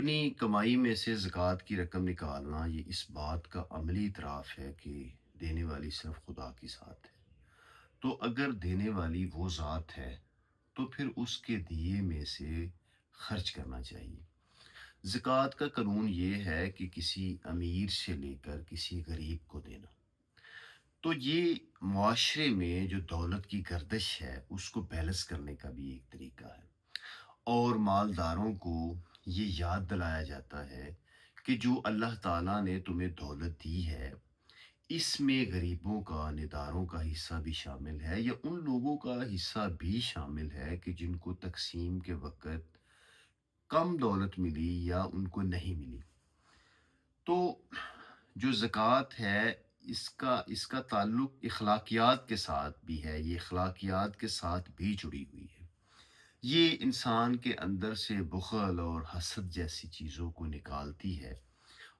اپنی کمائی میں سے زکوٰۃ کی رقم نکالنا یہ اس بات کا عملی اعتراف ہے کہ دینے والی صرف خدا کی ذات ہے۔ تو اگر دینے والی وہ ذات ہے تو پھر اس کے دیے میں سے خرچ کرنا چاہیے۔ زکوٰۃ کا قانون یہ ہے کہ کسی امیر سے لے کر کسی غریب کو دینا۔ تو یہ معاشرے میں جو دولت کی گردش ہے اس کو بیلنس کرنے کا بھی ایک طریقہ ہے، اور مالداروں کو یہ یاد دلایا جاتا ہے کہ جو اللہ تعالیٰ نے تمہیں دولت دی ہے اس میں غریبوں کا، نداروں کا حصہ بھی شامل ہے، یا ان لوگوں کا حصہ بھی شامل ہے کہ جن کو تقسیم کے وقت کم دولت ملی یا ان کو نہیں ملی۔ تو جو زکوٰۃ ہے اس کا تعلق اخلاقیات کے ساتھ بھی ہے، یہ اخلاقیات کے ساتھ بھی جڑی ہوئی ہے۔ یہ انسان کے اندر سے بخل اور حسد جیسی چیزوں کو نکالتی ہے،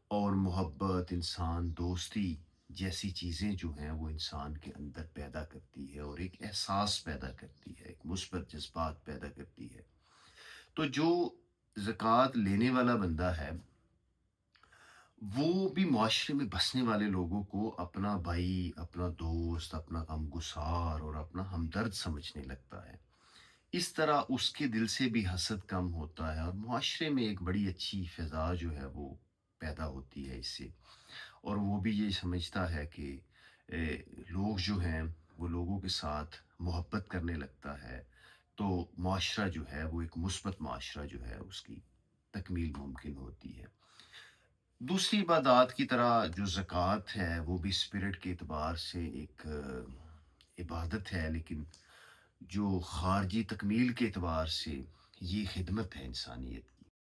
اور محبت، انسان دوستی جیسی چیزیں جو ہیں وہ انسان کے اندر پیدا کرتی ہے، اور ایک احساس پیدا کرتی ہے، ایک مثبت جذبات پیدا کرتی ہے۔ تو جو زکوٰۃ لینے والا بندہ ہے وہ بھی معاشرے میں بسنے والے لوگوں کو اپنا بھائی، اپنا دوست، اپنا غمگسار اور اپنا ہمدرد سمجھنے لگتا ہے۔ اس طرح اس کے دل سے بھی حسد کم ہوتا ہے، اور معاشرے میں ایک بڑی اچھی فضا جو ہے وہ پیدا ہوتی ہے اس سے، اور وہ بھی یہ سمجھتا ہے کہ لوگ جو ہیں وہ لوگوں کے ساتھ محبت کرنے لگتا ہے، تو معاشرہ جو ہے وہ ایک مثبت معاشرہ جو ہے اس کی تکمیل ممکن ہوتی ہے۔ دوسری عبادات کی طرح جو زکوٰۃ ہے وہ بھی اسپرٹ کے اعتبار سے ایک عبادت ہے، لیکن جو خارجی تکمیل کے اعتبار سے یہ خدمت ہے انسانیت کی۔